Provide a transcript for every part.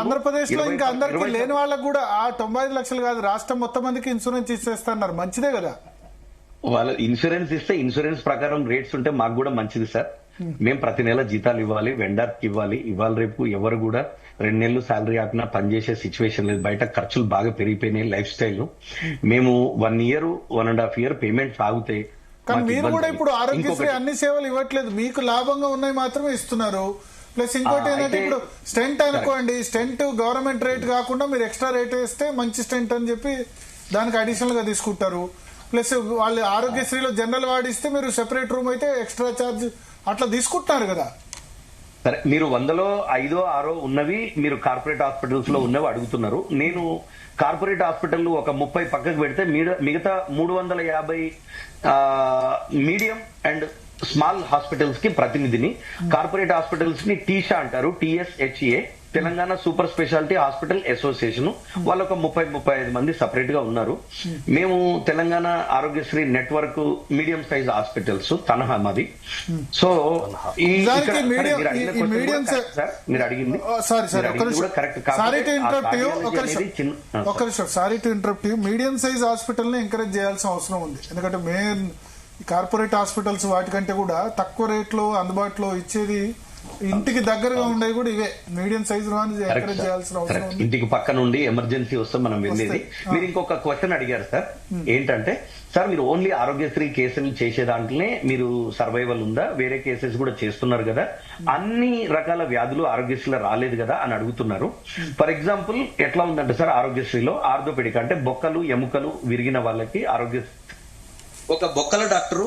ఆంధ్రప్రదేశ్ లో ఇంకా అందరికి లేని వాళ్ళకి కూడా ఆ 95 లక్షలు కాదు, రాష్ట్రం మొత్తం మందికి ఇన్సూరెన్స్ ఇచ్చేస్తున్నారు. మంచిదే కదా. వాళ్ళ ఇన్సూరెన్స్ ఇస్తే ఇన్సూరెన్స్ ప్రకారం రేట్స్ ఉంటే మాకు కూడా మంచిది సార్. మేము ప్రతి నెల జీతాలు ఇవ్వాలి, వెండర్ కి ఇవ్వాలి. ఇవాళ రేపు ఎవరు కూడా 2 నెలలు శాలరీ ఆపినా పనిచేసే సిచ్యువేషన్ లేదు. బయట ఖర్చులు బాగా పెరిగిపోయినాయి, లైఫ్ స్టైల్. మేము 1 ఇయర్ 1.5 ఇయర్ పేమెంట్స్ ఆగుతాయి. కానీ మీరు కూడా ఇప్పుడు ఆరోగ్యశ్రీ అన్ని సేవలు ఇవ్వట్లేదు, మీకు లాభంగా ఉన్నాయి మాత్రమే ఇస్తున్నారు. ప్లస్ ఇంకోటి ఏంటంటే ఇప్పుడు స్టెంట్ అనుకోండి, స్టెంట్ గవర్నమెంట్ రేట్ కాకుండా మీరు ఎక్స్ట్రా రేట్ వేస్తే మంచి స్టెంట్ అని చెప్పి దానికి అడిషనల్ గా తీసుకుంటారు. ప్లస్ వాళ్ళు ఆరోగ్యశ్రీలో జనరల్ వాడిస్తే మీరు సెపరేట్ రూమ్ అయితే ఎక్స్ట్రా చార్జ్ అట్లా తీసుకుంటున్నారు కదా. సరే, మీరు 100లో 5 6 ఉన్నవి మీరు కార్పొరేట్ హాస్పిటల్స్ లో ఉన్నవి అడుగుతున్నారు. నేను కార్పొరేట్ హాస్పిటల్ ఒక 30 పక్కకు పెడితే మిగతా 350 మీడియం అండ్ స్మాల్ హాస్పిటల్స్ కి ప్రతినిధిని. కార్పొరేట్ హాస్పిటల్స్ ని టీషా అంటారు, TSHA, Telangana super speciality hospital association. వాళ్ళు ఒక 30-35 మంది సపరేట్ గా ఉన్నారు. మేము Telangana Aarogyasri network medium size hospitals తనహా మాది. సో మీరు అడిగింది sorry to interrupt you, medium size hospital ని ఎంకరేజ్ చేయాల్సిన అవసరం ఉంది. ఎందుకంటే మెయిన్ కార్పొరేట్ హాస్పిటల్స్ వాటికంటే కూడా తక్కువ రేట్లో అందుబాటులో ఇచ్చేది, ఇంటికి దగ్గరగా ఉండేవి కూడా ఇవే మీడియం సైజ్ ఎంకరేజ్ చేయాల్సిన అవసరం ఉంది. ఇంటికి పక్క నుండి ఎమర్జెన్సీ వస్తే మనం వెళ్ళేది. మీరు ఇంకొక క్వశ్చన్ అడిగారు సార్, ఏంటంటే సార్ మీరు ఓన్లీ ఆరోగ్యశ్రీ కేసులు చేసే దాంట్లోనే మీరు సర్వైవల్ ఉందా, వేరే కేసెస్ కూడా చేస్తున్నారు కదా, అన్ని రకాల వ్యాధులు ఆరోగ్యశ్రీలో రాలేదు కదా అని అడుగుతున్నారు. ఫర్ ఎగ్జాంపుల్ ఎట్లా ఉందంటే సార్, ఆరోగ్యశ్రీలో ఆర్థోపెడిక్ అంటే బొక్కలు ఎముకలు విరిగిన వాళ్ళకి ఒక బొక్కల డాక్టరు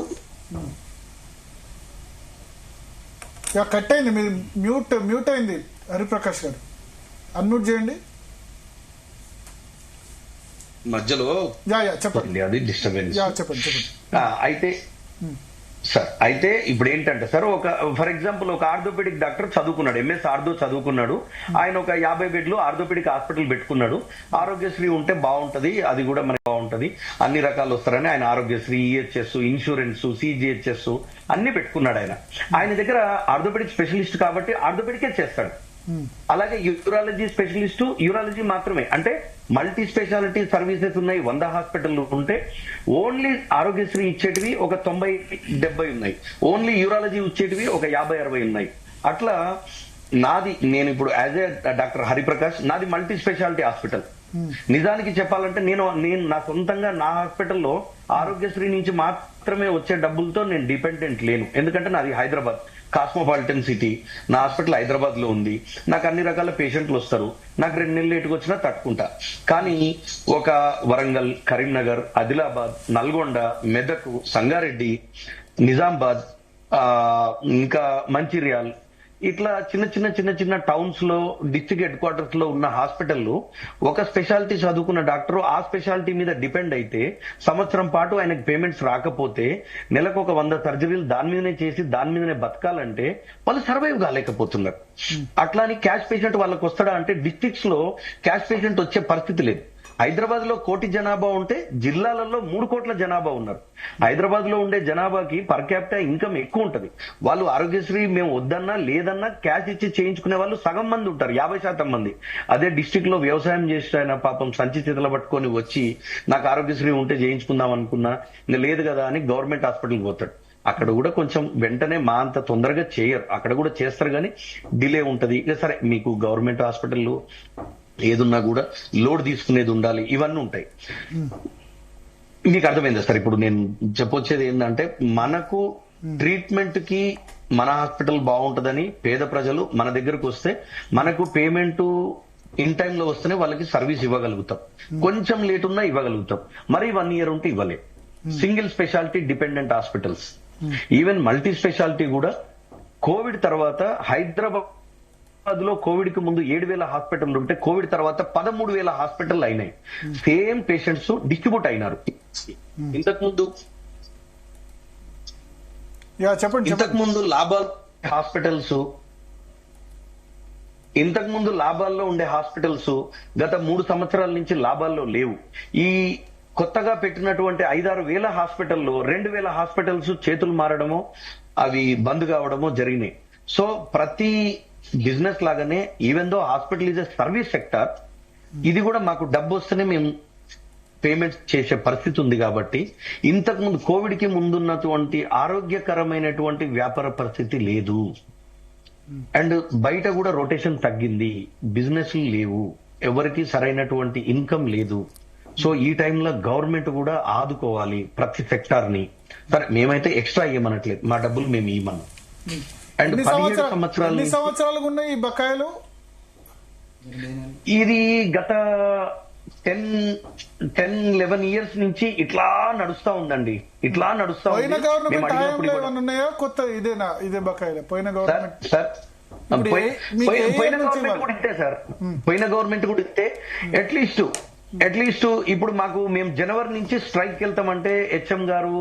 కట్ అయింది, మీరు మ్యూట్ అయింది. హరిప్రకాష్ గారు అన్మ్యూట్ చేయండి మధ్యలో. చెప్పండి, అది డిస్టర్బెన్స్. చెప్పండి. అయితే సార్, అయితే ఇప్పుడు ఏంటంటే సార్, ఫర్ ఎగ్జాంపుల్ ఒక ఆర్థోపెడిక్ డాక్టర్ చదువుకున్నాడు, MS ఆర్థో చదువుకున్నాడు. ఆయన ఒక 50 బెడ్లు ఆర్థోపెడిక్ హాస్పిటల్ పెట్టుకున్నాడు. ఆరోగ్యశ్రీ ఉంటే బాగుంటది, అది కూడా మనకి బాగుంటది, అన్ని రకాలు వస్తారని ఆయన ఆరోగ్యశ్రీ, EHS, ఇన్సూరెన్స్, CGHS అన్ని పెట్టుకున్నాడు. ఆయన దగ్గర ఆర్థోపెడిక్ స్పెషలిస్ట్ కాబట్టి ఆర్థోపెడికే చేస్తాడు. అలాగే యూరాలజీ స్పెషలిస్ట్ యూరాలజీ మాత్రమే, అంటే మల్టీ స్పెషాలిటీ సర్వీసెస్ ఉన్నాయి 100 హాస్పిటల్ ఉంటే ఓన్లీ ఆరోగ్యశ్రీ ఇచ్చేటివి ఒక 90-70 ఉన్నాయి, ఓన్లీ యూరాలజీ ఇచ్చేటివి ఒక 50-60 ఉన్నాయి. అట్లా నేను ఇప్పుడు యాజ్ ఏ డాక్టర్ హరిప్రకాష్, నాది మల్టీ స్పెషాలిటీ హాస్పిటల్. నిజానికి చెప్పాలంటే నేను నా సొంతంగా నా హాస్పిటల్లో ఆరోగ్యశ్రీ నుంచి మాత్రమే వచ్చే డబ్బులతో నేను డిపెండెంట్ లేను. ఎందుకంటే నాది హైదరాబాద్, కాస్మోపాలిటన్ సిటీ, నా హాస్పిటల్ హైదరాబాద్ లో ఉంది. నాకు అన్ని రకాల పేషెంట్లు వస్తారు, నాకు 2 నెలలు లేటుకు వచ్చినా తట్టుకుంటా. కానీ ఒక వరంగల్, కరీంనగర్, ఆదిలాబాద్, నల్గొండ, మెదక్, సంగారెడ్డి, నిజామాబాద్, ఇంకా మంచిర్యాల్, ఇట్లా చిన్న టౌన్స్ లో డిస్ట్రిక్ట్ హెడ్ క్వార్టర్స్ లో ఉన్న హాస్పిటల్లో ఒక స్పెషాలిటీ చదువుకున్న డాక్టర్ ఆ స్పెషాలిటీ మీద డిపెండ్ అయితే సంవత్సరం పాటు ఆయనకు పేమెంట్స్ రాకపోతే నెలకు ఒక 100 సర్జరీలు దాని మీదనే చేసి దాని మీదనే బతకాలంటే వాళ్ళు సర్వైవ్ కాలేకపోతున్నారు. అట్లా అని క్యాష్ పేషెంట్ వాళ్ళకి వస్తాడా అంటే డిస్ట్రిక్ట్స్ లో క్యాష్ పేషెంట్ వచ్చే పరిస్థితి లేదు. హైదరాబాద్ లో 1 కోటి జనాభా ఉంటే జిల్లాలలో 3 కోట్ల జనాభా ఉన్నారు. హైదరాబాద్ లో ఉండే జనాభాకి పర్ క్యాపిటల్ ఇన్కమ్ ఎక్కువ ఉంటది. వాళ్ళు ఆరోగ్యశ్రీ మేము వద్దన్నా లేదన్నా క్యాష్ ఇచ్చి చేయించుకునే వాళ్ళు సగం మంది ఉంటారు, 50% మంది. అదే డిస్ట్రిక్ట్ లో వ్యవసాయం చేసిన ఆయన పాపం సంచి చేతులు పట్టుకొని వచ్చి నాకు ఆరోగ్యశ్రీ ఉంటే చేయించుకుందాం అనుకున్నా, ఇంకా లేదు కదా అని గవర్నమెంట్ హాస్పిటల్కి పోతాడు. అక్కడ కూడా కొంచెం వెంటనే మా అంత తొందరగా చేయరు, అక్కడ కూడా చేస్తారు కానీ డిలే ఉంటది. ఇక సరే, మీకు గవర్నమెంట్ హాస్పిటల్లో ఏదున్నా కూడా లోడ్ తీసుకునేది ఉండాలి, ఇవన్నీ ఉంటాయి. మీకు అర్థమైందా సార్? ఇప్పుడు నేను చెప్పొచ్చేది ఏంటంటే, మనకు ట్రీట్మెంట్ కి మన హాస్పిటల్ బాగుంటదని పేద ప్రజలు మన దగ్గరకు వస్తే మనకు పేమెంట్ ఇన్ టైమ్ లో వస్తేనే వాళ్ళకి సర్వీస్ ఇవ్వగలుగుతాం. కొంచెం లేట్ ఉన్నా ఇవ్వగలుగుతాం, మరి 1 ఇయర్ ఉంటే ఇవ్వలేం. Single speciality dependent hospitals, even multi speciality కూడా కోవిడ్ తర్వాత హైదరాబాద్ లో కోవిడ్ కి ముందు 7,000 హాస్పిటల్ ఉంటే కోవిడ్ తర్వాత 13,000 హాస్పిటల్ అయినాయి. సేమ్ పేషెంట్స్ డిస్ట్రిబ్యూట్ అయినారు. ఇంతకుముందు లాభాల్లో ఉండే హాస్పిటల్స్ గత 3 సంవత్సరాల నుంచి లాభాల్లో లేవు. ఈ కొత్తగా పెట్టినటువంటి 5-6 వేల హాస్పిటల్లో 2,000 హాస్పిటల్స్ చేతులు మారడమో అవి బంద్ కావడమో జరిగినాయి. సో ప్రతి బిజినెస్ లాగానే even though hospital is a service sector, ఇది కూడా మాకు డబ్బు వస్తేనే మేము పేమెంట్ చేసే పరిస్థితి ఉంది. కాబట్టి ఇంతకు ముందు కోవిడ్ కి ముందున్నటువంటి ఆరోగ్యకరమైనటువంటి వ్యాపార పరిస్థితి లేదు. అండ్ బయట కూడా రొటేషన్ తగ్గింది, బిజినెస్ లేవు, ఎవరికి సరైనటువంటి ఇన్కమ్ లేదు. సో ఈ టైంలో గవర్నమెంట్ కూడా ఆదుకోవాలి ప్రతి సెక్టార్ ని. సరే మేమైతే ఎక్స్ట్రా ఇవ్వమనట్లేదు, మా డబ్బులు మేము ఇవ్వమన్నాం. అండ్ 17 సంవత్సరాలుగా ఉన్నాయి ఈ బకాయిలు. ఇది గత 10-11 ఇయర్స్ నుంచి ఇట్లా నడుస్తా ఉందండి, ఇట్లా నడుస్తా ఉంది. పోయిన గవర్నమెంట్ ఉన్నాయా కొత్త ఇదే బకాయిలు? పోయిన గవర్నమెంట్ సార్ పోయిన గవర్నమెంట్ కూడా ఇంతే సార్, పోయిన గవర్నమెంట్ కూడా ఇంతే. అట్లీస్ట్ ఇప్పుడు మేము జనవరి నుంచి స్ట్రైక్ వెళ్తామంటే హెచ్ఎం గారు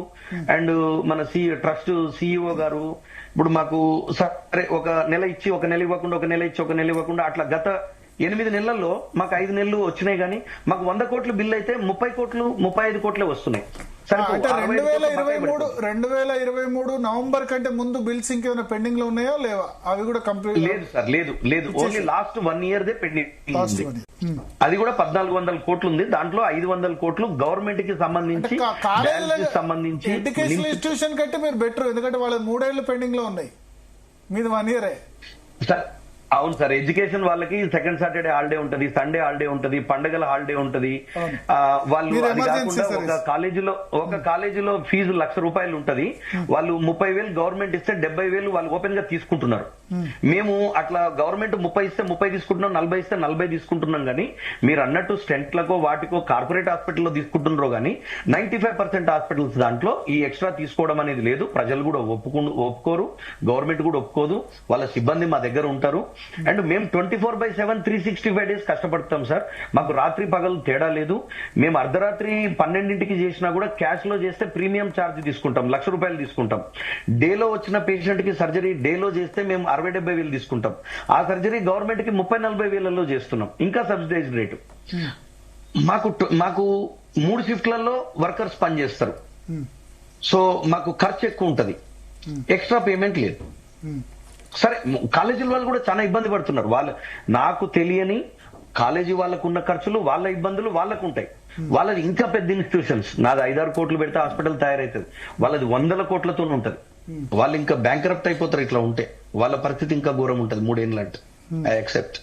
అండ్ మన ట్రస్ట్ సిఇఓ గారు ఇప్పుడు మాకు సరే ఒక నెల ఇచ్చి ఒక నెల ఇవ్వకుండా, ఒక నెల ఇచ్చి ఒక నెల ఇవ్వకుండా, అట్లా గత 8 నెలల్లో మాకు 5 నెలలు వచ్చినాయి. కానీ మాకు 100 కోట్ల బిల్లు అయితే 30 కోట్లు 35 కోట్లే వస్తున్నాయి. అంటే 2023 నవంబర్ కంటే ముందు బిల్స్ ఇంకేమైనా పెండింగ్ లో ఉన్నాయా లేవా? అవి కూడా కంప్లీట్ లేదు సార్, లేదు. Only last 1 year they pending. అది కూడా 1400 కోట్లు ఉంది. దాంట్లో 500 కోట్లు గవర్నమెంట్ కి సంబంధించి ఎడ్యుకేషన్ ఇన్స్టిట్యూషన్ కంటే మీరు బెటర్, ఎందుకంటే వాళ్ళ 3 ఏళ్లు పెండింగ్ లో ఉన్నాయి, మీది 1 year. సార్ అవును సార్, ఎడ్యుకేషన్ వాళ్ళకి సెకండ్ సాటర్డే హాలిడే ఉంటది, సండే హాలిడే ఉంటది, పండగల హాలిడే ఉంటది. వాళ్ళు అది కాకుండా ఒక కాలేజీలో ఫీజు ₹1,00,000 ఉంటది. వాళ్ళు 30,000 గవర్నమెంట్ ఇస్తే 70,000 వాళ్ళు ఓపెన్ గా తీసుకుంటున్నారు. మేము అట్లా గవర్నమెంట్ 30 ఇస్తే 30 తీసుకుంటున్నాం, 40 ఇస్తే 40 తీసుకుంటున్నాం. కానీ మీరు అన్నట్టు స్టెంట్లకో వాటికో కార్పొరేట్ హాస్పిటల్లో తీసుకుంటున్నారో కానీ 95% హాస్పిటల్స్ దాంట్లో ఈ ఎక్స్ట్రా తీసుకోవడం అనేది లేదు. ప్రజలు కూడా ఒప్పుకోరు, గవర్నమెంట్ కూడా ఒప్పుకోదు, వాళ్ళ సిబ్బంది మా దగ్గర ఉంటారు. అండ్ మేము 24/7 365 days కష్టపడతాం సార్. మాకు రాత్రి పగలు తేడా లేదు. మేము అర్ధరాత్రి 12ంటికి చేసినా కూడా క్యాష్ లో చేస్తే ప్రీమియం ఛార్జ్ తీసుకుంటాం, ₹1,00,000 తీసుకుంటాం. డేలో వచ్చిన పేషెంట్ కి సర్జరీ డేలో చేస్తే మేము 60-70 వేలు తీసుకుంటాం. ఆ సర్జరీ గవర్నమెంట్ కి 30-40 వేలలో చేస్తున్నాం, ఇంకా సబ్సిడైజ్డ్ రేటు. మాకు 3 షిఫ్ట్లలో వర్కర్స్ పనిచేస్తారు. సో మాకు ఖర్చు ఎక్కువ ఉంటది, ఎక్స్ట్రా పేమెంట్ లేదు. సరే కాలేజీల వాళ్ళు కూడా చాలా ఇబ్బంది పడుతున్నారు. నాకు తెలియని కాలేజీ వాళ్ళకు ఉన్న ఖర్చులు, వాళ్ళ ఇబ్బందులు వాళ్ళకు ఉంటాయి. వాళ్ళది ఇంకా పెద్ద ఇన్స్టిట్యూషన్స్, నాది 5-6 కోట్లు పెడితే హాస్పిటల్ తయారవుతుంది, వాళ్ళది 100 కోట్లతో ఉంటది. వాళ్ళు ఇంకా బ్యాంక్రప్ట్ అయిపోతారు. ఇట్లా ఉంటే వాళ్ళ పరిస్థితి ఇంకా ఘోరం ఉంటది 3 ఏళ్ళంటే. I accept.